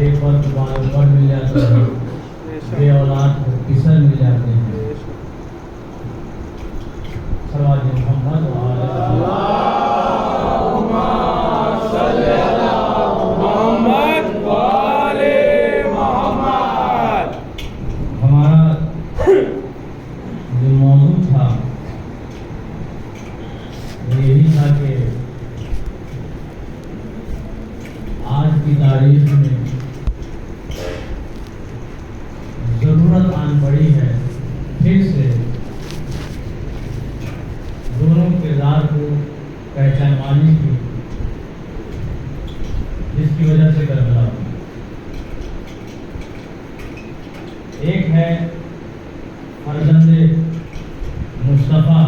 بے پرتبار پر مل جاتے ہیں، بے اولاد کو کسر مل جاتے ہیں۔ صلوات محمد اللہم صلی علی محمد وآل محمد۔ ہمارا جو موضوع تھا وہ یہی تھا کہ آج کی تاریخ میں ضرورت آن پڑی ہے پھر سے دونوں کردار کو پہچانوانے کی، جس کی وجہ سے کربلا ہوئی۔ ایک ہے فرزند مصطفیٰ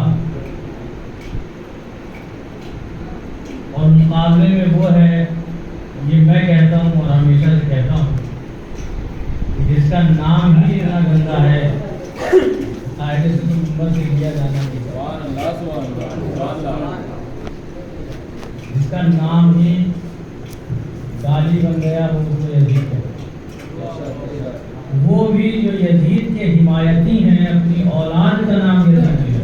اور مقابلے میں وہ ہے، یہ میں کہتا ہوں اور ہمیشہ سے کہتا ہوں، جس کا نام ہی اتنا گندا ہے قاعدے سے تو نمبر سے لیا جانا نہیں۔ جس کا نام ہی گالی بن گیا وہ یزید ہے، وہ بھی جو یزید کے حمایتی ہیں اپنی اولاد کا نام یہ رکھ لیا۔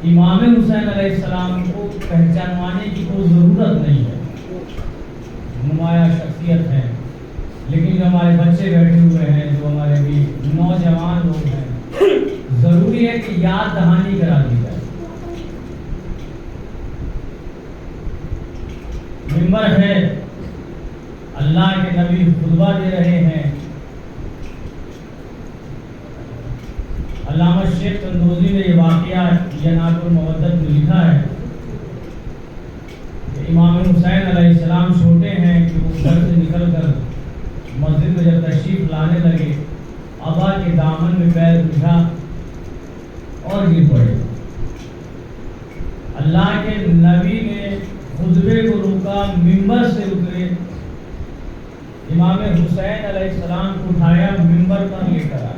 امام حسین علیہ السلام کو پہچانوانے کی کوئی ضرورت نہیں ہے، نمایاں شخصیت ہے، لیکن جو ہمارے بچے بیٹھے ہوئے ہیں، جو ہمارے بھی نوجوان لوگ ہیں، ضروری ہے کہ یاد دہانی کرا دی جائے۔ ممبر ہے، اللہ کے نبی خطبہ دے رہے ہیں۔ علامہ شیخ تندوزی نے یہ واقعہ یناب المودت میں لکھا ہے کہ امام حسین علیہ السلام چھوٹے ہیں کہ وہ گھر سے نکل کر مسجد میں جب تشریف لانے لگے، ابا کے دامن میں پیر اٹھا اور گر پڑے۔ اللہ کے نبی نے خطبے کو روکا، ممبر سے اترے، امام حسین علیہ السلام کو اٹھایا، ممبر پر لے کر آئے۔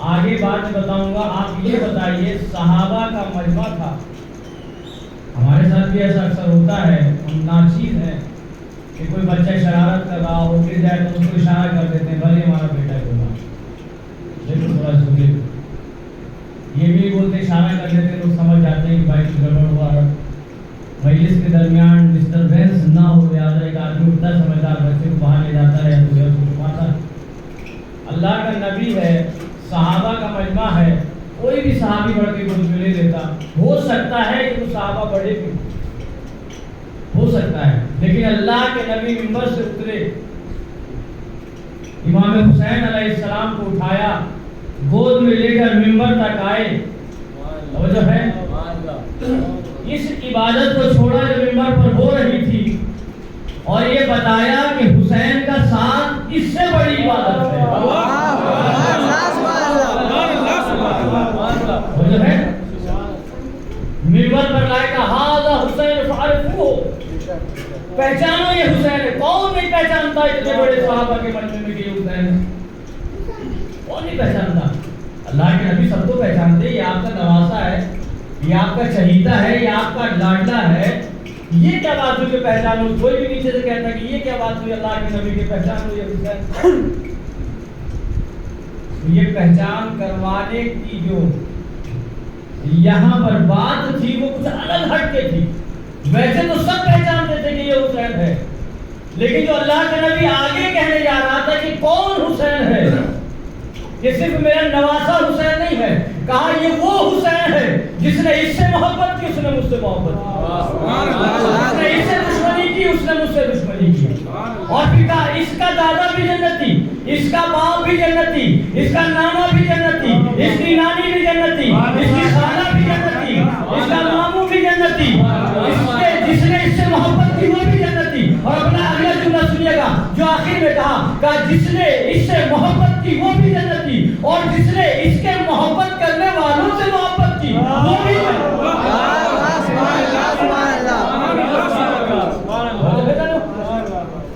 آگے بات بتاؤں گا، آپ یہ بتائیے صحابہ کا مجمع تھا۔ ہمارے ساتھ بھی ایسا اکثر ہوتا ہے، ہم ناچیز ہیں کہ کوئی بچہ شرارت کر رہا ہو، گر جائے تو اس کو اشارہ کر دیتے ہیں، بھلے ہمارا بیٹا ہے ہونا، لیکن تھوڑا سنیے، یہ بھی بولتے اشارہ کر دیتے ہیں، لوگ سمجھ جاتے ہیں کہ بھائی کچھ گڑبڑ ہوا ہے۔ مجلس کے درمیان ڈسٹربینس نہ ہو، لہٰذا ایک آدمی اٹھتا ہے، سمجھدار بچے کو باہر لے جاتا ہے یا تو اس کو چھپاتا ہے۔ اللہ کا نبی ہے، صحابہ کا مجمع ہے، کوئی بھی صحابی بڑھ کے کچھ لے لیتا، ہو سکتا ہے کہ وہ صحابہ بڑے بھی ہو سکتا ہے، لیکن اللہ کے نبی ممبر سے اترے، امام حسین علیہ السلام کو اٹھایا، گود میں لے کر ممبر تک آئے۔ توجہ ہے، اس عبادت کو چھوڑا جو ممبر پر ہو رہی تھی، اور یہ بتایا کہ حسین کا ساتھ اس سے بڑی عبادت ہے۔ ممبر پر لائے کہا ہذا حسین فعرفوہ، پہچانو یہ حسین ہے۔ کون نہیں پہچانتا اتنے بڑے صحابہ کے مجمع میں کہ یہ حسین ہے؟ کون نہیں پہچانتا؟ اللہ کے نبی سب کو پہچانتے، یہ آپ کا نواسا ہے، یہ آپ کا چہیتا ہے، یہ آپ کا لاڈلا ہے۔ یہ کیا بات ہوئی کہ پہچانو؟ کوئی بھی نیچے سے کہتا کہ یہ کیا بات ہوئی اللہ کے نبی کی پہچانو یہ حسین؟ یہ پہچان کروانے کی جو یہاں پر بات تھی وہ کچھ الگ ہٹ کے تھی۔ ویسے تو سب پہچانتے تھے کہ یہ حسین ہے، لیکن جو اللہ کا نبی آگے کہنے جا رہا تھا کہ کون حسین ہے، یہ صرف میرا نواسا حسین نہیں ہے، کہا یہ وہ حسین ہے جس نے اس سے محبت کی، اس نے مجھ سے محبت کی، جس نے اس سے دشمنی کی، اس نے مجھ سے دشمنی کی، اور پھر کہا اس کا دادا بھی جنتی، اس کا باپ بھی جنتی، اس کا نانا بھی جنتی، اس کی نانی بھی جنتی، اس کی خالہ بھی جنتی، اس کا ماموں بھی جنتی، جس نے اس سے محبت کی وہ بھی جنتی۔ اور اپنا اگلا جملہ سنیے گا جو آخر میں کہا جس نے اس سے محبت کی وہ بھی جنتی، اور جس نے اس کے محبت کرنے والوں سے محبت کی وہ بھی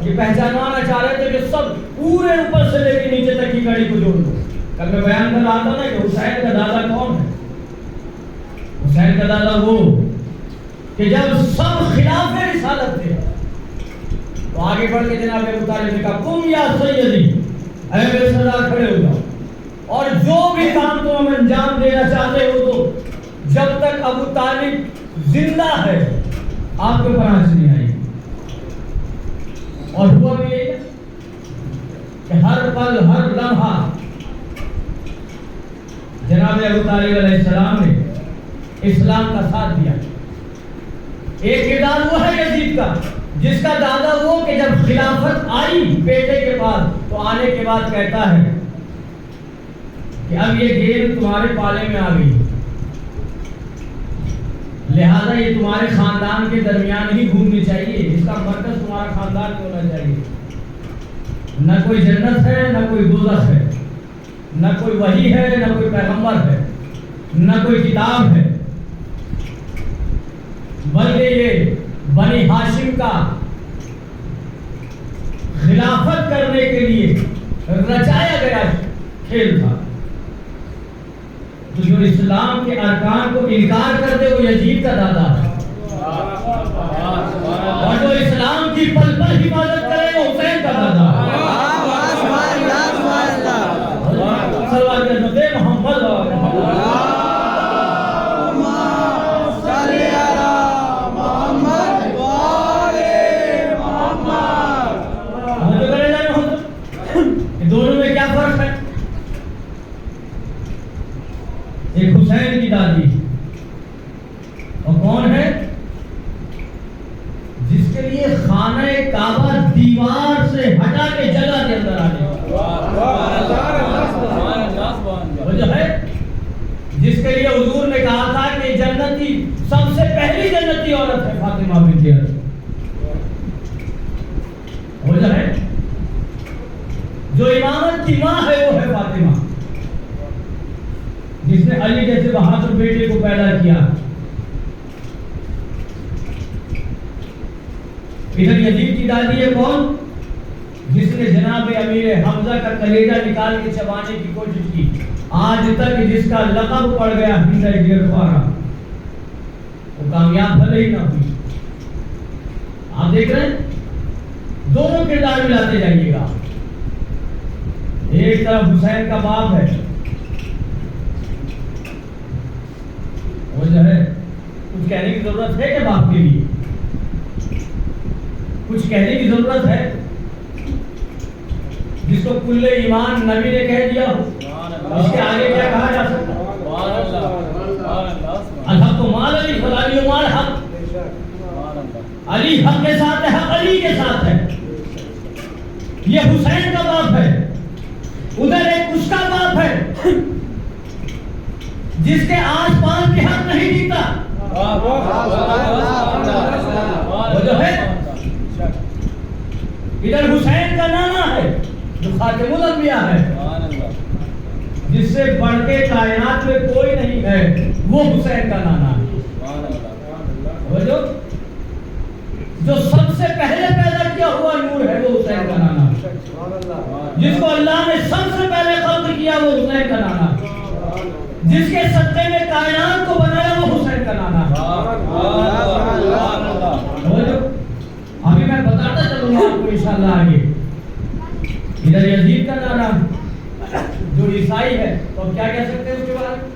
یہ پہچانوانا چاہ رہے تھے کہ سب پورے اوپر سے لے کے نیچے تک کی کڑی کو جوڑ دو۔ کل میں بیان کر رہا تھا نا کہ حسین کا دادا کون ہے؟ حسین کا دادا وہ کہ جب سب خلاف رسالت تھے تو آگے بڑھ کے جناب ابو طالب نے کہا قم یا سیدی، اے میرے سردار کھڑے ہو جاؤ، اور جو بھی کام تم انجام دینا چاہتے ہو تو جب تک ابو طالب زندہ ہے آپ کے اوپر آنچ نہیں آئی۔ اور ہوا بھی یہ کہ ہر پل ہر لمحہ جناب ابو طالب علیہ السلام نے اسلام کا ساتھ دیا۔ ایک کردار وہ ہے یزید کا جس کا دادا وہ کہ جب خلافت آئی بیٹے کے پاس تو آنے کے بعد کہتا ہے کہ اب یہ گیم تمہارے پالے میں آ گئی، لہذا یہ تمہارے خاندان کے درمیان ہی گھومنی چاہیے، اس کا مرکز تمہارا خاندان میں ہونا چاہیے۔ نہ کوئی جنت ہے نہ کوئی دوزخ ہے، نہ کوئی وحی ہے نہ کوئی پیغمبر ہے، نہ کوئی کتاب ہے، بلکہ یہ بنی ہاشم کا خلافت کرنے کے لیے رچایا گیا کھیل تھا۔ تو جو اسلام کے ارکان کو انکار کر دے وہ یزید کا دادا ہے، اور جو اسلام کی پل پل حفاظت کرے وہ حسین کا دادا ہے۔ دونوں میں کیا فرق ہے؟ ایک حسین کی دادی اور کون ہے جس کے لیے خانہ کعبہ دیوار سے ہٹا کے جگہ کے اندر آنے وہ جو ہے جس کے لیے حضور نے کہا تھا کہ جنتی سب سے پہلی جنتی عورت ہے فاطمہ بنت اسد، وہ جو ہے جو امامت کی ماں ہے وہ ہے فاطمہ، جس نے علی جیسے بہادر بیٹے کو پیدا کیا۔ ادھر یزید کی دادی ہے کون؟ جس نے جناب امیر حمزہ کا کلیجہ نکال کے چبانے کی کوشش کی، آج تک جس کا لقب پڑ گیا ہند گرفارہ، وہ کامیاب بھلے ہی نہ ہوئی۔ آپ دیکھ رہے ہیں دونوں کردار ملاتے جائیے گا۔ ایک طرف حسین کا باپ ہے، وہ جو ہے کچھ کہنے کی ضرورت ہے کہ باپ کے لیے کچھ کہنے کی ضرورت ہے؟ جس کو کل ایمان نبی نے کہہ دیا ہو، اس کے آگے کیا کہا جا سکتا؟ الحق مال علی فلالی مال حق، علی حق کے ساتھ ہے، حق علی کے ساتھ ہے۔ یہ حسین کا باپ ہے، ادھر ایک اس کا باپ ہے جس کے آس پاس بھی حق نہیں جیتا، وہ جو ہے ادھر حسین کا نانا ہے جو خاتم الانبیاء ہے، جس سے بڑھ کے کائنات میں کوئی نہیں ہے، وہ حسین کا نانا ہے، وہ جو سب سے پہلے پیدا کیا ہوا نور ہے وہ حسین کا نانا ہے، جس کو اللہ نے سب سے پہلے خلق کیا وہ حسین کا نانا ہے، جس کے صدقے میں کائنات کو بنایا وہ حسین کا نانا ہے۔ ابھی میں بتاتا چلوں گا آپ کو انشاءاللہ آگے۔ ادھر یزید کا نانا جو عیسائی ہے تو اب کیا کہہ سکتے ہیں اس کے بارے میں؟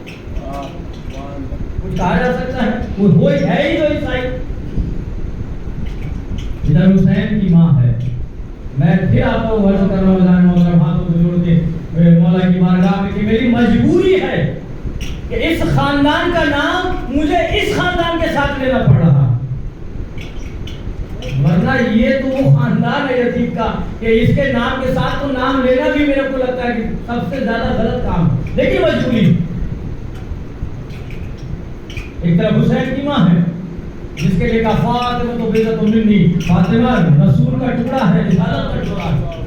کچھ کہا جا سکتا ہے؟ وہ ہے ہی جو عیسائی۔ ادھر حسین کی ماں ہے۔ میں پھر آپ کو عرض کر رہا ہوں ہاتھوں کو جوڑ کے مولا کی بارگاہ میں کہ میری مجبوری ہے کہ اس خاندان کا نام مجھے اس خاندان کے ساتھ لینا پڑ رہا، ورنہ یہ تو وہ خاندان ہے یزید کا کہ اس کے نام کے ساتھ تو نام لینا بھی میرے کو لگتا ہے کہ سب سے زیادہ غلط کام، لیکن مجبوری۔ ایک طرف حسین کی ماں ہے جس کے لیے کہا فاطمہ تو بیضۃ منی، فاطمہ رسول کا ٹکڑا ہے، رسالت کا ٹکڑا ہے۔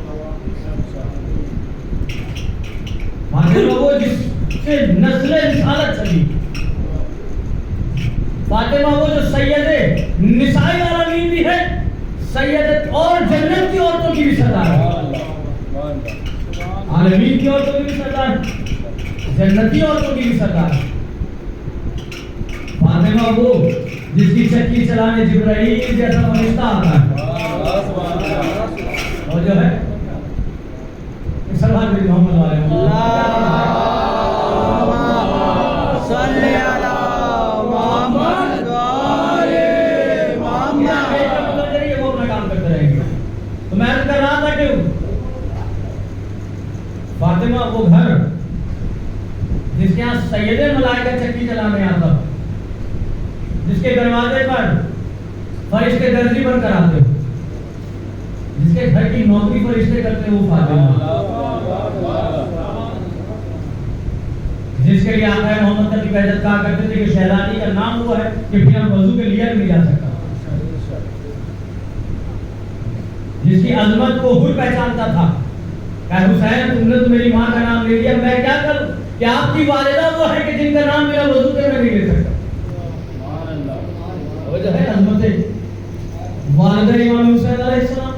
فاطمہ وہ جس سے نسل رسالت چلی، فاطمہ وہ جو سید نساء العالمین بھی ہے، سید اور جنت کی عورتوں کی بھی سردار ہے، عالمین کی عورتوں کی بھی سردار ہے، جنتی عورتوں کی بھی سردار ہے۔ فاطمہ وہ جس کی چکی چلانے جبرائیل جیسا فرشتہ آتا ہے، اور جو ہے سلمان بن محمد والے وہ اپنا کام کرتے رہیں گے. تو میں کر رہا تھا کہ فاطمہ وہ گھر جس کے یہاں سید ملائکہ چکی چلانے آتا، جس کے دروازے پر فرشتے درزی بن کر آتے، جس کے گھر کی نوکری فرشتے کرتے، وہ فاطمہ، جس کے لیے آقا محمد کی عزت کہا کرتے تھے کہ شہزادی کا نام وہ ہے کہ بنا وضو کے لیا بھی نہیں جا سکتا، جس کی عظمت کو خود پہچانتا تھا کہ حسین تم نے تو میری ماں کا نام لے لیا، میں کیا کروں کہ آپ کی والدہ وہ ہے کہ جن کا نام میرا وضو کے میں نہیں لے سکتا. وہ جو ہے عظمت والدہ امام حسین علیہ السلام.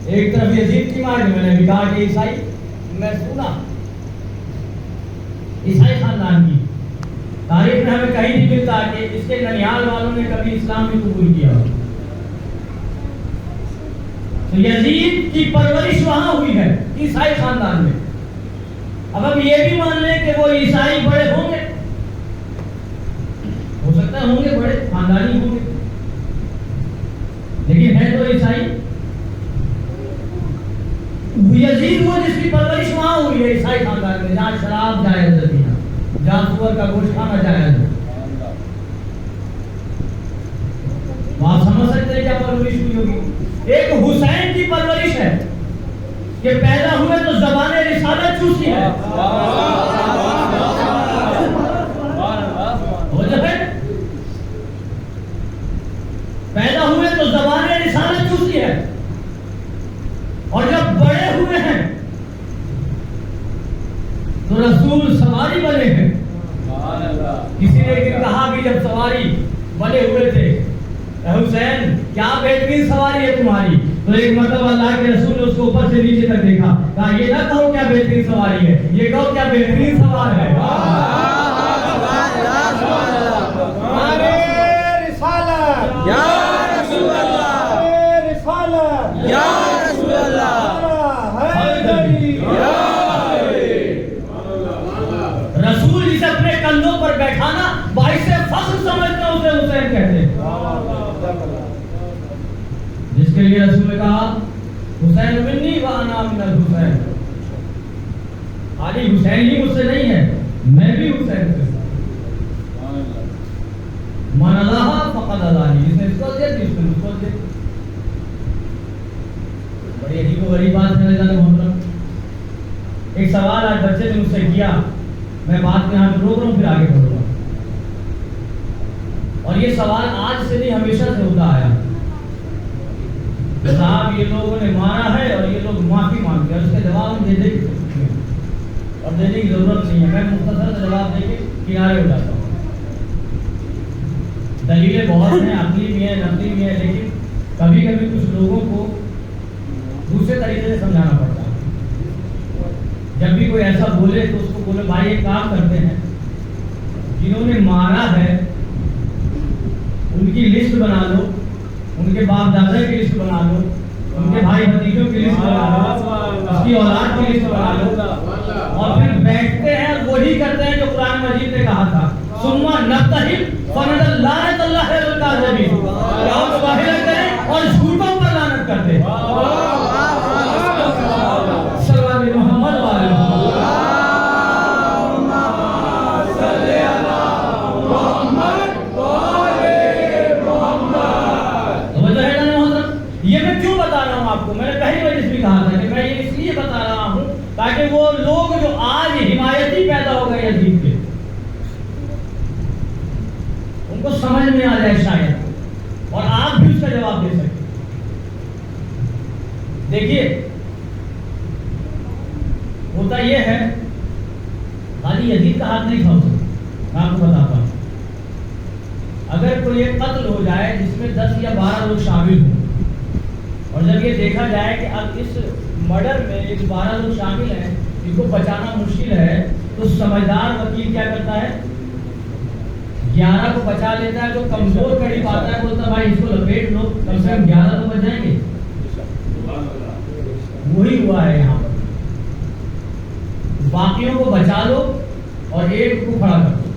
ایک طرف یزید کی ماں ہے، میں نے بھی کہا کہ عیسائی، میں سنا عیسائی خاندان کی تاریخ میں ہمیں کہیں نہیں ملتا کہ اس کے ننیال والوں نے کبھی اسلام بھی قبول کیا. تو یزید کی پرورش وہاں ہوئی ہے عیسائی خاندان میں. اب ہم یہ بھی مان لیں کہ وہ عیسائی بڑے ہوں گے، ہو سکتا ہے ہوں گے، بڑے خاندانی ہوں گے، لیکن ہے تو عیسائی. یزید وہ جس کی پرورش وہاں ہوئی ہے عیسائی خاندان میں، جہاں شراب جائز ہے پینا، جہاں سور کا گوشت کھانا جائز ہے. آپ سمجھ سکتے ہیں کیا پرورش ہوئی ہوگی. ایک حسین کی پرورش ہے کہ پیدا ہوئے تو زبان رسالت چوسی ہے، وہ جو ہے پیدا ہوئے تو زبان رسالت چوسی ہے، اور جب بڑے ہوئے ہیں تو رسول سواری بنے ہیں. کسی نے کہا کہ جب سواری بنے ہوئے تھے حسین کیا بہترین سواری ہے تمہاری، تو ایک مرتبہ اللہ کے رسول نے اس کو اوپر سے نیچے تک دیکھا، کہا یہ نہ کہو کیا بہترین سواری ہے، یہ کہو کیا بہترین سوار ہے. رسول جسے اپنے کندھوں پر بیٹھانا باعث فخر سمجھتے اسے حسین کہتے ہیں. جس کے لیے رسول نے کہا حسین منی وانا من الحسین، خالی حسین ہی مجھ سے نہیں ہے، میں بھی حسین سے. من اللہ فقد اللہ، جس نے اس کو دیا جس نے اس کو دیا. بڑی عجیب و غریب بات ہے محترم. ایک سوال آج بچے نے مجھ سے کیا، میں بات میں یہاں پہ روک رہا ہوں، پھر آگے بڑھوں گا. اور یہ سوال آج سے نہیں ہمیشہ سے ہوتا آیا. صاحب یہ لوگوں نے مارا ہے اور یہ لوگ معافی مانگتے ہیں، اور اس کے جواب ہم دے دیں اور دینے کی ضرورت نہیں ہے. میں مختصر سے جواب دے کے کنارے ہو جاتا ہوں. دلیلیں بہت ہیں، عقلی بھی ہیں، نقلی بھی ہیں، لیکن کبھی کبھی کچھ لوگوں کو دوسرے طریقے سے سمجھانا پڑتا ہے. جب بھی کوئی ایسا بولے تو اس کو بولے بھائی ایک کام کرتے ہیں، جنہوں نے مارا ہے ان کی لسٹ بنا لو، ان کے باپ دادا کی لسٹ بنا لو، ان کے بھائی بھتیجوں کی لسٹ بنا لو، اس کی اولاد کی لسٹ بنا لو، اور پھر بیٹھتے ہیں وہی کرتے ہیں جو قرآن مجید نے کہا تھا ثم نبتہل فنجعل لعنۃ اللہ علی الکاذبین، کیا وہ گواہی لگتے ہیں اور جھوٹوں پر لعنت کرتے ہیں. صلی محمد والے آپ کو. میں نے پہلی وجہ بھی کہا تھا کہ میں یہ اس لیے بتا رہا ہوں تاکہ وہ لوگ جو آج حمایتی پیدا ہو گئے یزید کے، ان کو سمجھ میں آ جائے شاید، اور آپ بھی اس کا جواب دے سکیں. دیکھیے ہوتا یہ ہے، خالی یزید کا ہاتھ نہیں تھا اس میں. میں آپ کو بتاتا ہوں، اگر کوئی ایک قتل ہو جائے جس میں 10 یا 12 لوگ شامل ہوں، اور جب یہ دیکھا جائے کہ اب اس مرڈر میں یہ 12 لوگ شامل ہیں، ان کو بچانا مشکل ہے، تو سمجھدار وکیل کیا کرتا ہے؟ 11 کو بچا لیتا ہے، جو کمزور قریب آتا ہے بولتا بھائی اس کو لپیٹ لو، کم سے کم 11 تو بچ جائیں گے. وہی ہوا ہے یہاں پر، باقیوں کو بچا لو اور ایک کو کھڑا کر دو.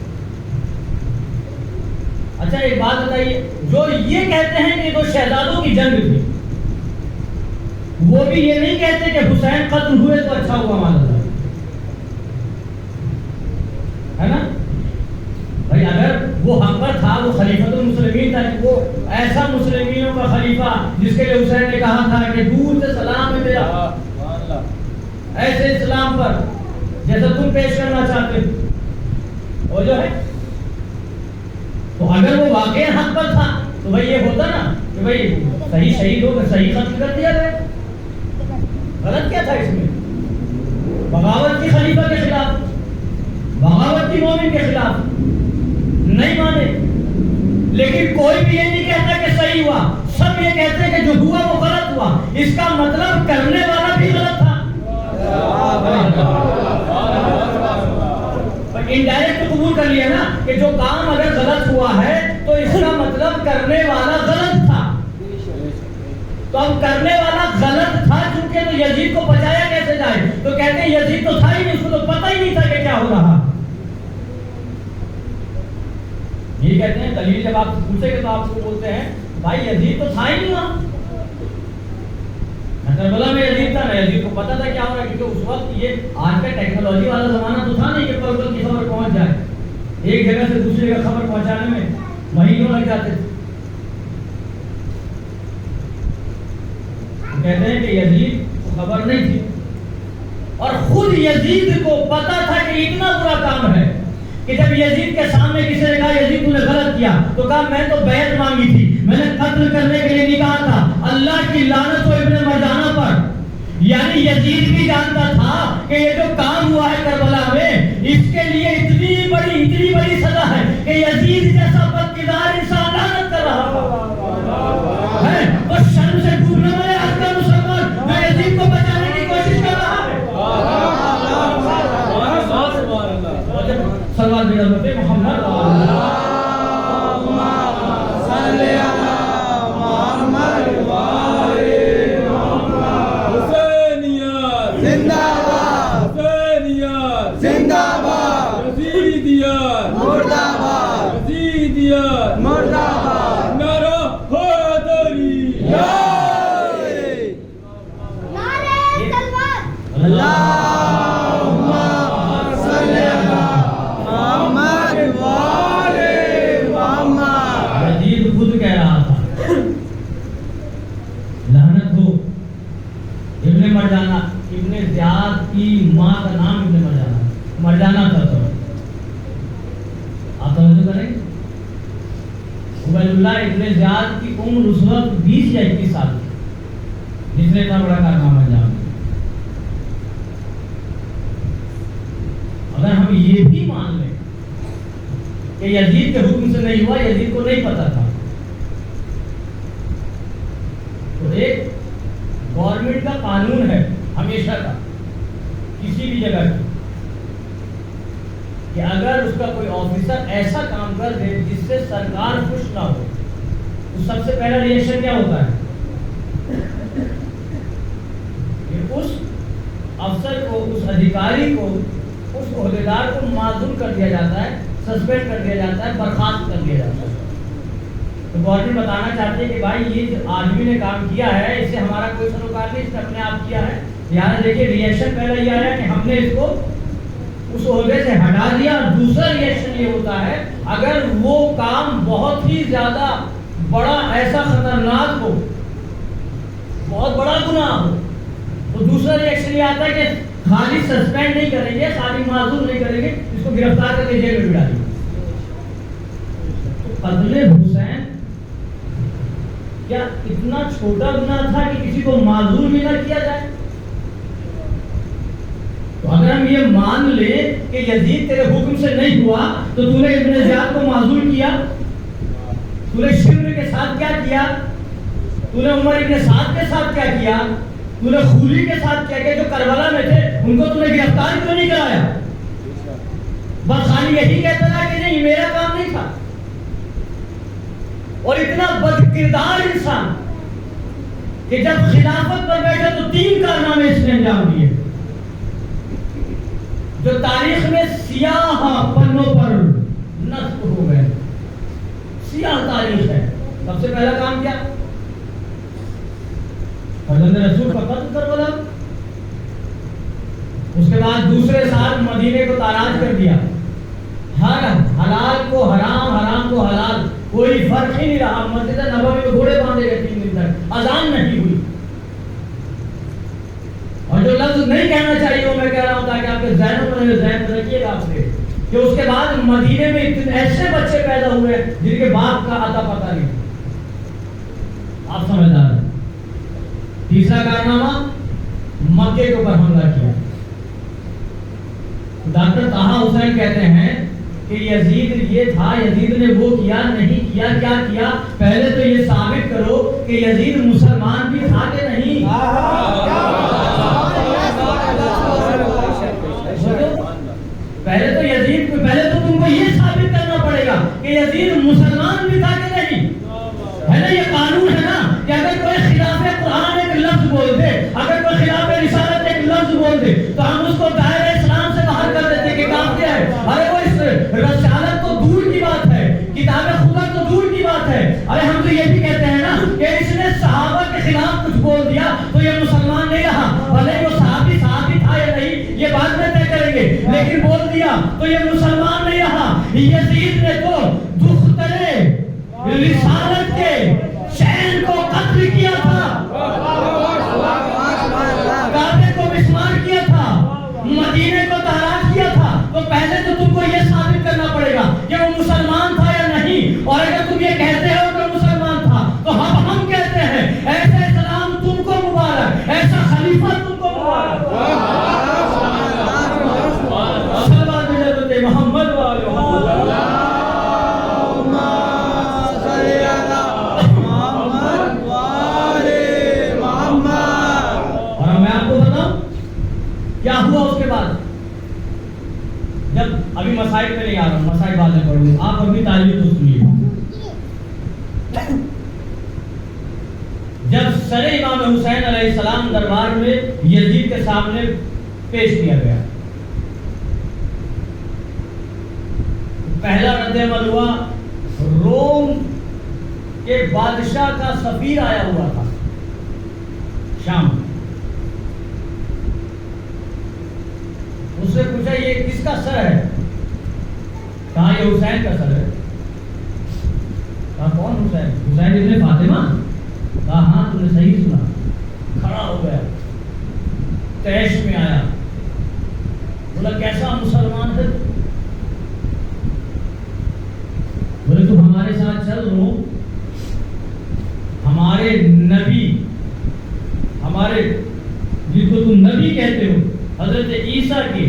اچھا ایک بات بتائیے، جو یہ کہتے ہیں کہ 2 شہزادوں کی جنگ تھی، وہ بھی یہ نہیں کہتے کہ حسین قتل ہوئے تو اچھا ہوا مان اللہ، ہے نا بھائی. اگر وہ حق پر تھا، وہ خلیفۃ المسلمین تھا، وہ ایسا مسلمینوں کا خلیفہ جس کے لیے حسین نے کہا تھا کہ دور سے سلام ہے میرا ایسے اسلام پر جیسا تم پیش کرنا چاہتے ہو، وہ جو ہے، تو اگر وہ واقعی حق پر تھا تو بھائی یہ ہوتا نا کہ بھائی صحیح شہید ہو کر صحیح قتل کر دیا گیا. غلط کیا تھا اس میں؟ بغاوت کی خلیفہ کے خلاف، بغاوت کی مومن کے خلاف نہیں مانے. لیکن کوئی بھی یہ نہیں کہتا کہ صحیح ہوا، سب یہ کہتے ہیں کہ جو ہوا وہ غلط ہوا. اس کا مطلب کرنے والا بھی غلط تھا. انڈائریکٹ قبول کر لیا نا کہ جو کام اگر غلط ہوا ہے تو اس کا مطلب کرنے والا غلط تھا. تو اب کرنے والا غلط تھا چونکہ تو یزید کو بچایا کیسے جائے؟ تو کہتے ہیں یزید تو تھا ہی نہیں، اس کو تو پتہ ہی نہیں تھا کہ کیا ہو رہا. یہ کہتے ہیں دلیل جب آپ پوچھیں گے تو آپ کو بولتے ہیں بھائی یزید تو تھا ہی نہیں وہاں. کربلا میں یزید تھا نا، یزید کو پتا تھا کیا ہو رہا ہے، کیونکہ اس وقت یہ آج کا ٹیکنالوجی والا زمانہ تو تھا نہیں کہ پل کی خبر پہنچ جائے. ایک جگہ سے دوسری جگہ خبر پہنچانے میں مہینوں لگ جاتے تھے. کہتے ہیں کہ یزید کو خبر نہیں تھی، اور خود یزید کو پتا تھا کہ اتنا برا کام ہے کہ جب یزید کے سامنے کسی نے کہا یزید تو نے غلط کیا، تو کہا میں تو بیعت مانگی تھی، میں نے قتل کرنے کے لیے نہیں کہا تھا، اللہ کی لعنت ہو ابن مرجانہ پر. یعنی یزید بھی جانتا تھا کہ یہ جو کام ہوا ہے کربلا میں اس کے لیے اتنی بڑی سزا ہے کہ یزید جیسا بدکردار انسان لعنت کر رہا ہے. تو شرم سے ڈوبنے والے ہر کا مسلمان میں یزید کو بچانے کی کوشش کر رہا ہے. صلوات بھیجا محمد ابن زیاد کی ماں کا نام ابن مرجانہ تھا. تو آپ توجہ کریں، عبید اللہ ابن زیاد کی عمر اس وقت 20 یا 21 سال تھی جس نے اتنا بڑا کارنامہ انجام دیا. اگر ہم یہ بھی مان لیں کہ یزید کے حکم سے نہیں ہوا، یزید کو نہیں پتا تھا، تو ایک گورنمنٹ کا قانون ہے ہمیشہ کا کسی بھی جگہ کی کہ اگر اس کا کوئی آفیسر ایسا کام کر دے جس سے سرکار خوش نہ ہو تو سب سے پہلا ریئیکشن کیا ہوتا ہے کہ اس افسر کو، اس ادھیکاری کو، اس عہدیدار کو معزول کر دیا جاتا ہے، سسپینڈ کر دیا جاتا ہے، برخاست کر دیا جاتا ہے. تو گورنمنٹ بتانا چاہتے ہیں کہ بھائی یہ جو آدمی نے کام کیا ہے اس سے ہمارا کوئی سروکار نہیں، اس نے اپنے آپ کیا ہے. یہاں دیکھیے ریئیکشن پہلا یہ آیا کہ ہم نے اس کو اس عہدے سے ہٹا دیا، اور دوسرا ریئیکشن یہ ہوتا ہے اگر وہ کام بہت ہی زیادہ بڑا، ایسا خطرناک ہو، بہت بڑا گناہ ہو، تو دوسرا ریئیکشن یہ آتا ہے کہ خالی سسپینڈ نہیں کریں گے، خالی معذور نہیں کریں گے، اس کو گرفتار کر کے جیل میں ڈالیں گے. قتل حسین کیا اتنا چھوٹا گناہ تھا کہ کسی کو معذور بھی نہ کیا جائے؟ تو اگر ہم یہ مان لیں کہ یزید تیرے حکم سے نہیں ہوا تو تو نے ابن زیاد کو معذور کیا، تو نے شمر کے ساتھ کیا کیا، تو نے عمر ابن سعد کے ساتھ کیا کیا، تو نے خولی کے ساتھ کیا کیا جو کربلا میں تھے ان کو تو نے گرفتار کیوں نہیں کرایا؟ بس خالی یہی کہتا تھا کہ نہیں میرا کام نہیں تھا. اور اتنا بدکردار انسان کہ جب خلافت پر بیٹھے تو 3 کارنامے اس نے انجام دیے جو تاریخ میں سیاہ پنوں پر نقش ہو گئے. سیاہ تاریخ ہے. سب سے پہلا کام کیا؟ فرزند رسول کا قتل کربلا. اس کے بعد دوسرے سال مدینے کو تاراج کر دیا. ہر حلال کو حرام، حرام کو حلال، کوئی فرق ہی نہیں رہا. مسجد نبوی میں گھوڑے باندھے گئے 3 دن تک، اذان نہیں ہوئی. اور جو لفظ نہیں کہنا چاہیے وہ میں کہہ رہا ہوں تاکہ آپ کے ذہنوں میں ذہن رکھیے گا آپ سے کہ اس کے بعد مدینے میں اتنے ایسے بچے پیدا ہوئے جن کے باپ کا اتا پتہ نہیں. آپ سمجھدار ہیں. تیسرا کارنامہ مکے کے اوپر حملہ کیا. ڈاکٹر طہا حسین کہتے ہیں کہ یزید یہ تھا، یزید نے وہ کیا نہیں کیا. کیا کیا؟ پہلے تو یہ ثابت کرو کہ یزید مسلمان بھی تھا کہ نہیں. پہلے تو یزید پہلے تو تم کو یہ ثابت کرنا پڑے گا کہ یزید مسلمان بھی تھا کہ نہیں. ہے نا، یہ قانون ہے نا کہ اگر کوئی خلاف قرآن ایک لفظ بول دے، اگر کوئی خلاف رسالت ایک لفظ بول دے تو ہم اس کو دائرہ اسلام سے باہر کر دیتے کہ کام کیا ہے. ارے وہ رسالت تو دور کی بات ہے، کتاب خدا تو دور کی بات ہے. ارے ہم تو یہ بھی کہتے ہیں نا کہ اس نے صحابہ کے خلاف کچھ بول دیا تو یہ مسلمان نہیں رہا. بھلے وہ صحابی تھا یا نہیں یہ بعد میں طے کریں گے، لیکن بول دیا تو یہ مسلمان نہیں رہا. یزید نے تو دخترے رسالت کے شہر کو قتل کیا تھا، کعبے کو مسمار کیا تھا، مدینے کو تاراج کیا تھا. تو پہلے تو تم کو یہ ثابت کرنا پڑے گا کہ وہ مسلمان تھا یا نہیں. اور اگر تم یہ کہتے ہو کہ مسلمان تھا تو ہم کہتے ہیں ایسے اسلام تم کو مبارک، ایسا خلیفہ تم کو مبارک. محمد کیا ہوا اس کے بعد؟ جب ابھی مسائل پہ نہیں آ رہا ہوں، مسائل بعد میں پڑھوں گا، آپ اپنی تعلیم تو سنیے. جب سر امام حسین علیہ السلام دربار میں یزید کے سامنے پیش کیا گیا، پہلا رد عمل ہوا. روم کے بادشاہ کا سفیر آیا ہوا تھا شام. اس سے پوچھا یہ کس کا سر ہے؟ کہا یہ حسین کا سر ہے. کہا کون حسین؟ حسین ابن فاطمہ. کہا ہاں تم نے صحیح سنا. کھڑا ہو گیا، تیش میں آیا، بولا کیسا مسلمان ہے؟ بولے تو ہمارے ساتھ چل رہو، ہمارے نبی، ہمارے جن کو تم نبی کہتے ہو، حضرت عیسیٰ کی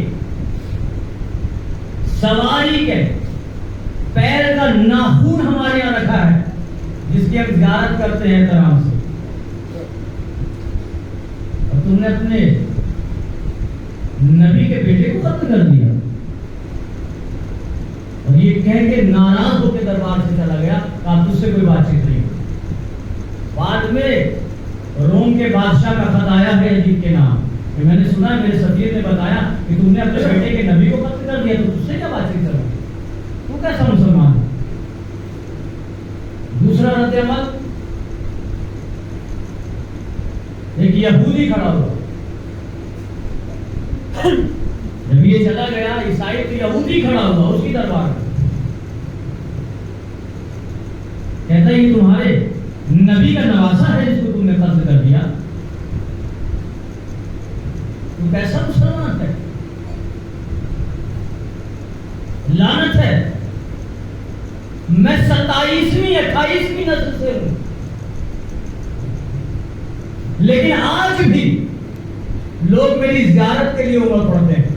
سواری کے پیر کا ناخون ہمارے یہاں رکھا ہے جس کی ہم زیارت کرتے ہیں احترام سے، اور تم نے اپنے نبی کے بیٹے کو قتل کر دیا. اور یہ کہہ کے ناراض ہو کے دربار سے چلا گیا کہ آپ تجھ سے کوئی بات چیت نہیں. بعد میں روم کے بادشاہ کا خط آیا ہے یزید کے نام کہ میں نے سنا میرے سفیر نے بتایا کہ تم نے اپنے بیٹے کے نبی کو قتل کر دیا، تو تجھ سے کیا بات چیت کروں؟ تو کیسا مسلمان ہے؟ دوسرا رد عمل، ایک یہودی کھڑا ہوا. جب یہ چلا گیا عیسائی تو یہودی کھڑا ہوا اس کی دربار میں، کہتا ہے یہ تمہارے نبی کا نواسا ہے جس کو تم نے قتل کر دیا. تو کیسا مسلمان ہے؟ لعنت ہے. میں 27ویں 28ویں نسل سے ہوں، لیکن آج بھی لوگ میری زیارت کے لیے عمر پڑتے ہیں.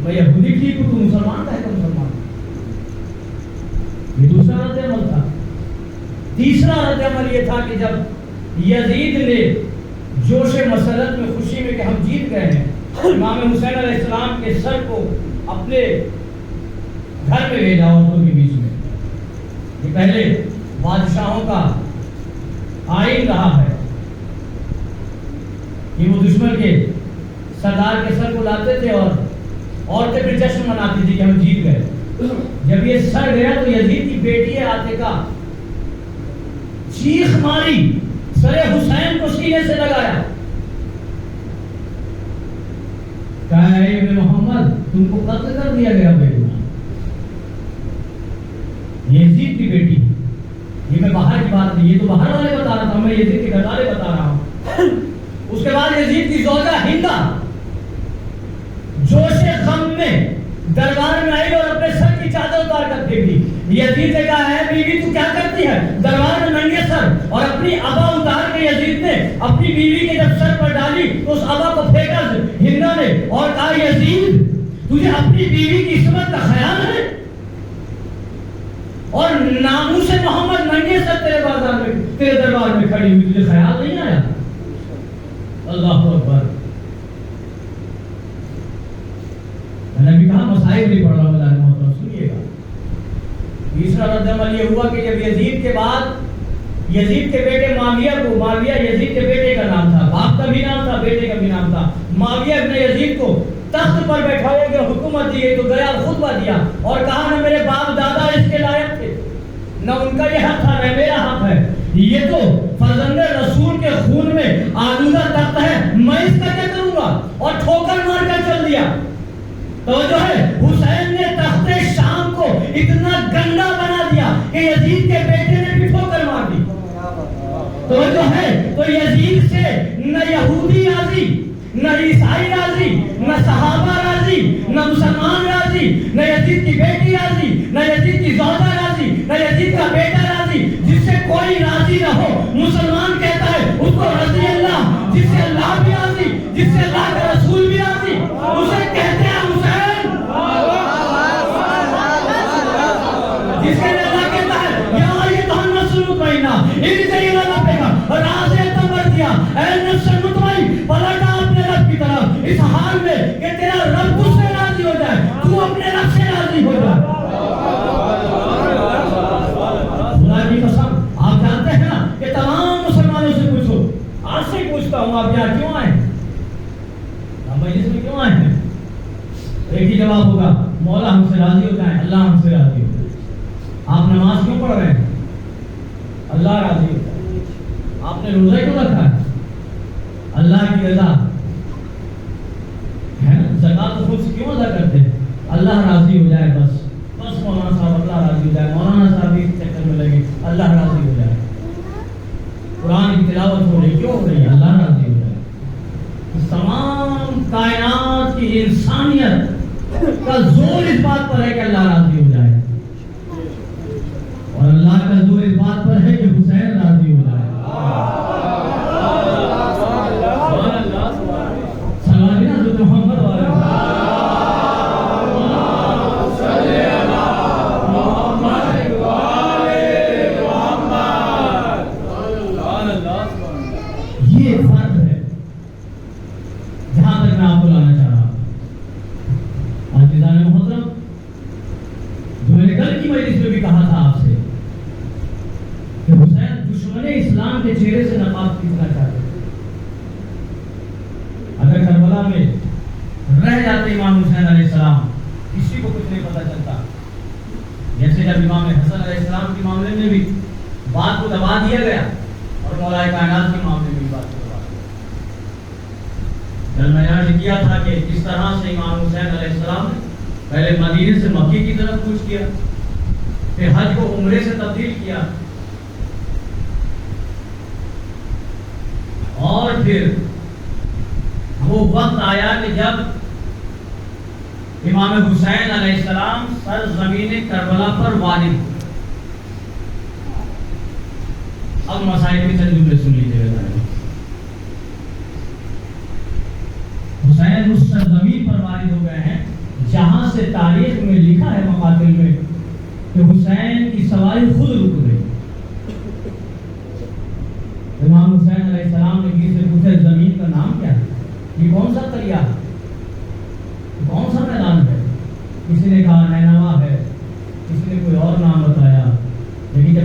میں یہودی ٹھیک ہوں، تو مسلمان کا ہے تو مسلمان. یہ دوسرا رد عمل تھا. تیسرا رد عمل یہ تھا کہ جب یزید نے جوش مسرت میں، خوشی میں کہ ہم جیت گئے ہیں، امام حسین علیہ السلام کے سر کو اپنے گھر میں لے جاؤ عورتوں کے بیچ میں، یہ پہلے بادشاہوں کا آئین رہا ہے کہ وہ دشمن کے سردار کے سر کو لاتے تھے اور عورتیں پھر جشن مناتی تھی کہ ہم جیت گئے. جب یہ سر گیا تو یزید کی بیٹی ہے عاتکہ چیخ ماری, سر حسین کو سینے سے لگایا, کہا اے ابن محمد تم کو قتل کر دیا گیا بے گناہ. یزید کی بیٹی, یہ میں باہر کی بات نہیں, یہ تو باہر والے بتا رہا تھا, میں یزید کے گھر والے بتا رہا ہوں. اس کے بعد یزید کی زوجہ ہندا جوش غم میں دربار میں آئی اور اپنے سر کی چادر اتار کر پھینک دی. یزید نے کہا ہے بیوی تو کیا کرتی ہے, دربار میں ننگے سر, اور اپنی ابا اتار کے یزید نے اپنی بیوی کے جب سر پر ڈالی تو اس ابا کو پھینکا ہندا نے اور کہا یزید تجھے اپنی بیوی کی عصمت کا خیال ہے اور ناموس محمد ننگے سر تیرے دربار میں کھڑی ہوئی, تجھے خیال نہیں آیا؟ اللہ اکبر. میں نے بھی کہا مسائل نہیں پڑھ رہا ہوں, اللہ محترم سنیے گا. تیسرا رد عمل یہ ہوا کہ جب یزید کے بعد یزید کے بیٹے معاویہ کو, معاویہ یزید کے بیٹے کا نام تھا, باپ کا بھی نام تھا بیٹے کا بھی نام تھا, معاویہ ابن یزید کو تخت پر بیٹھایا گیا, حکومت دی گئی تو گیا خطبہ دیا اور کہا نہ میرے باپ دادا اس کے لائق تھے, نہ ان کا یہ حق تھا نہ میرا حق ہے, یہ تو فرزند رسول کے خون میں آلودہ تخت ہے, میں اس کا کیا کروں گا, اور ٹھوکر مار کر چل دیا. توجہ ہے, حسین نے تخت شام کو اتنا گندا بنا دیا کہ یزید کے بیٹے نے بھی ٹھوکر مار دی. توجہ ہے, تو یزید سے نہ یہودی راضی, نہ عیسائی راضی, نہ صحابہ راضی, نہ مسلمان راضی, نہ یزید کی بیٹی راضی, نہ یزید کی زوجہ راضی, نہ یزید کا بیٹا راضی. جس سے کوئی راضی نہ ہو مسلمان کہتا ہے اس کو رضی اللہ, جس سے اللہ بھی راضی, جس سے اللہ کا رسول بھی راضی, اسے کہتے ہیں حسین. جس کے اللہ کہتا ہے یا ایتھا النفس المطمئنہ ارجعی الی ربک راضیۃ مرضیہ, اے نفس مطمئن پلٹا اپنے رب کی طرف اس حال میں کہ تیرا رب تجھ سے راضی ہو جائے, تو اپنے رب سے راضی ہو جائے. خدا کی قسم, آپ جانتے ہیں نا کہ تمام مسلمانوں سے پوچھو, آج سے پوچھتا ہوں آپ یہاں کیوں آئے ہیں, آپ مجلس میں کیوں آئے ہیں, ایک ہی جواب ہوگا, مولا ہم سے راضی ہو جائیں, اللہ ہم سے راضی ہو جائے. آپ نماز کیوں پڑھ رہے ہیں, اللہ راضی ہو جائے. آپ نے روزہ کیوں رکھا ہے, اللہ کی رضا ہے نا. زکات خود کیوں ادا کرتے ہیں, اللہ راضی ہو جائے, بس بس مولانا صاحب اللہ راضی ہو جائے, مولانا صاحب بھی چکر میں لگے, اللہ راضی ہو جائے. قرآن کی تلاوت ہو رہی, کیوں ہو رہی ہے, اللہ راضی ہو جائے. تمام کائنات کی انسانیت کا زور اس بات پر ہے کہ اللہ راضی ہو جائے, اور اللہ کا زور اس بات پر ہے کہ حسین راضی ہو جائے. سلام حضرت محمد والے یہ فرق ہے جہاں تک میں آپ کو لانا چاہ رہا ہوں. عزیزان محترم, جو میں نے کل کی مجلس میں بھی کہا تھا آپ سے کہ حسین دشمن اسلام کے چہرے سے نقاب کھینچنا چاہتے تھے. اگر کربلا میں رہ جاتے امام حسین علیہ السلام, کسی کو کچھ نہیں پتہ چلتا. جیسے جب امام حسن علیہ السلام کے معاملے میں بھی بات کو دبا دیا گیا اور مولا کائنات کے معاملے میں بھی بات کو دبا دیا. کل میں یہاں کیا تھا کہ کس طرح سے امام حسین علیہ السلام نے پہلے مدینے سے مکے کی طرف کوچ کیا, پھر حج کو عمرے سے تبدیل کیا, اور پھر وہ وقت آیا کہ جب امام حسین علیہ السلام سرزمین کربلا پر والد ہوئے. اب مسائل کے چند جملے سن لیجیے گا. حسین اس سرزمین پر والد ہو گئے ہیں جہاں سے تاریخ میں لکھا ہے مقاتل میں کہ حسین کی سواری خود رک گئی. امام حسین علیہ السلام نے کسی سے پوچھا زمین کا نام کیا ہے, یہ کون سا دریا ہے, کون سا میدان ہے. کسی نے کہا نینوا ہے, کسی نے کوئی اور نام بتایا, لیکن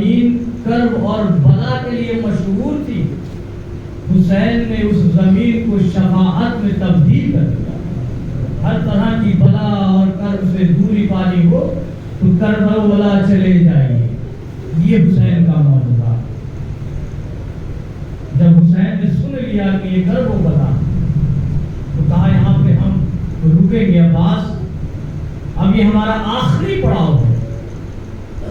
زمین کرب اور بلا کے لیے مشہور تھی، حسین نے اس زمین کو شفاعت میں تبدیل کر دیا۔ ہر طرح کی بلا اور کرب سے دوری پانی ہو تو کرب و بلا چلے جائیے، یہ حسین کا معجزہ۔ جب حسین نے سن لیا کہ یہ کرب و بلا، تو کہا یہاں پہ ہم رکیں گے عباس، اب یہ ہمارا آخری پڑاؤ ہے،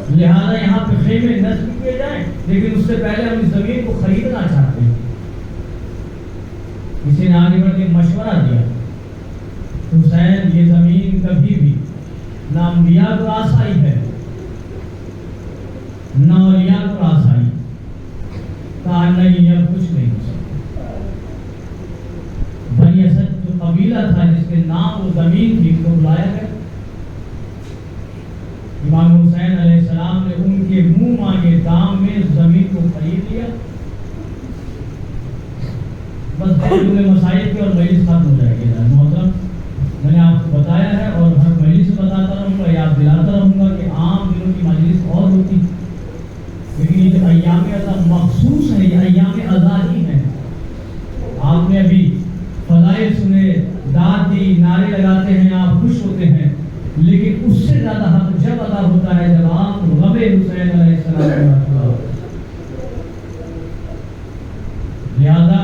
لہذا یہاں پہ خیمے نصب کیے جائیں، لیکن اس سے پہلے ہم اس زمین کو خریدنا چاہتے ہیں۔ کسی نے آگے بڑھ کے مشورہ دیا، حسین یہ زمین کبھی بھی نہ انبیاء کو آسائی ہے نہ اولیاء کو آسائی، کہا نہیں اب کچھ نہیں ہو سکتا۔ بنی اسد جو قبیلہ تھا جس کے نام وہ زمین تھی، کو بلایا گیا، امام حسین علیہ السلام نے ان کے منہ مانگے دام میں اس زمین کو خرید لیا۔ بس میں مسائل کی اور مجلس ختم ہو جائے گی۔ محترم، میں نے آپ کو بتایا ہے اور ہر مجلس سے بتاتا رہوں گا، یاد دلاتا رہوں گا کہ عام دنوں کی مجلس اور ہوتی، لیکن یہ جو ایام ازا مخصوص ہے، یہ ایام ازا ہی ہے۔ آپ نے ابھی فضائل سنے، داد دی، نعرے لگاتے ہیں، آپ خوش ہوتے ہیں، لیکن اس سے زیادہ حق جب ادا ہوتا ہے جب آپ غم حسین علیہ السلام، لہذا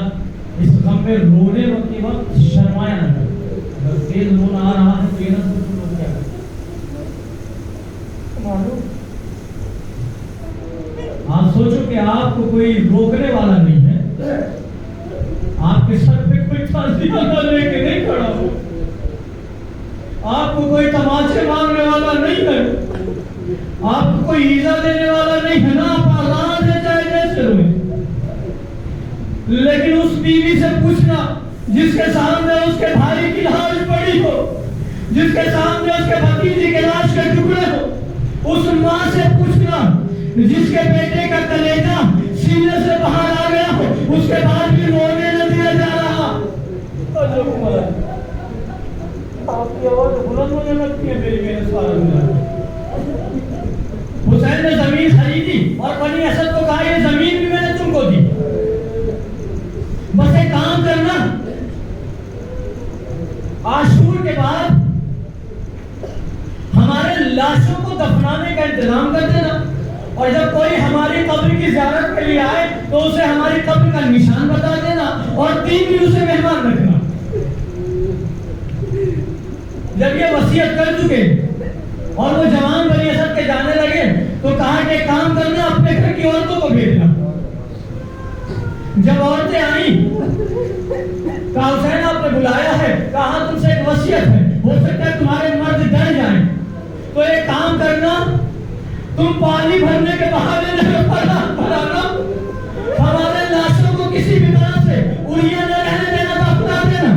اس غم میں رونے کے وقت شرمایا نہ کریں۔ اگر تیز رونا آ رہا ہے تو یہ نہ سوچو لوگ کیا کریں، آپ سوچو کہ آپ کو کوئی روکنے والا نہیں ہے، آپ کے سر پہ کوئی تعزیہ لے کے نہیں کھڑا ہو، آپ کو کوئی تماچے مانگنے والا نہیں ہے، آپ کو کوئی ایزا دینے والا نہیں ہے، نا آپ آزاد ہے چاہے جیسے روئے۔ لیکن اس بیوی سے پوچھنا جس کے سامنے اس کے بھائی کی لاش پڑی ہو، جس کے سامنے اس کے بھتیجی کے لاش کے ٹکڑے ہو، اس ماں سے پوچھنا جس کے بیٹے کا کلیجہ سینے سے باہر آ گیا ہو، اس کے بعد بھی رونے نہ دیا جا رہا۔ آپ کی آواز بلند ہونے لگتی ہے میری بہن سوال۔ حسین نے زمین خریدی اور بنی اسد کو کہا یہ زمین بھی میں نے تم کو دی، بس ایک کام کرنا، عاشور کے بعد ہمارے لاشوں کو دفنانے کا انتظام کر دینا، اور جب کوئی ہماری قبر کی زیارت کے لیے آئے تو اسے ہماری قبر کا نشان بتا دینا، اور 3 دن اسے مہمان رکھنا۔ جب یہ وصیت کر چکے اور وہ جوان بنی اسد کے جانے لگے تو کہا کہ کام کرنا، اپنے گھر کی عورتوں کو بھیجنا۔ جب عورتیں آئیں کہا حسین آپ نے بلایا ہے، کہا تم سے ایک وصیت ہے، ہو سکتا ہے تمہارے مرد ڈر جائیں، تو ایک کام کرنا، تم پانی بھرنے کے بہانے بھرانا، ہمارے لاشوں کو کسی بھی طرح سے اڑیا نہ رہنے دینا، تو اپنا دینا۔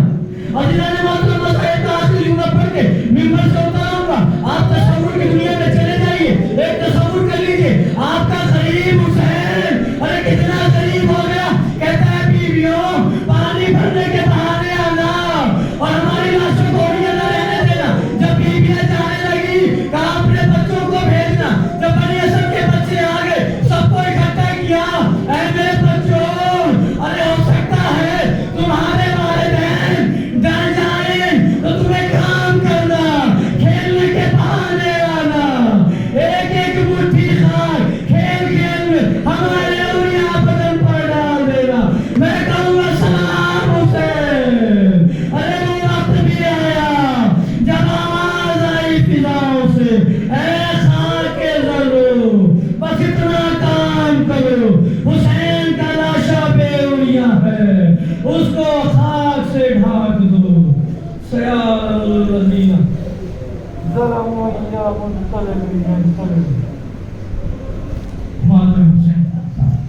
اور جنہوں نے معلوم مسائل تعاصل یوں نہ پڑھ کے ممبر سے اتراؤں گا، آپ تصور کی دنیا میں چلے جائیے، ایک تصور کر لیجئے، آپ کا قریب حسین، ارے کتنا قریب ہو گیا، کہتا ہے بیویوں پانی بھرنے کے بہانے آنا اور ہماری لاشوں کو اڑیا نہ رہنے دینا۔ جب بیویاں جانے لگی کہا اپنے بچوں کو بھیجنا۔ جب بنی اسد کے بچے آ گئے، سب کو اکٹھا کیا، اے میرے بچوں، ارے ہو سکتا ہے تمہارے والدین ڈر جائیں تو تمہیں کام کرنا، کھیلنے کے بہانے آنا، ایک ایک مٹھی خاک کھیل کھیل میں ہمارے اولیاء بدن پر ڈال دینا۔ میں کہوں گا سلام حسین، ارے وہ وقت بھی آیا جب آواز آئی فضاؤں سے، اے خاک ضرور بس اتنا کام کرو، حسین کا لاشا بے اولیاء ہے، اس کو خاک سے ڈھانک دو۔ سیال الذین ظلموا اياهم صلوا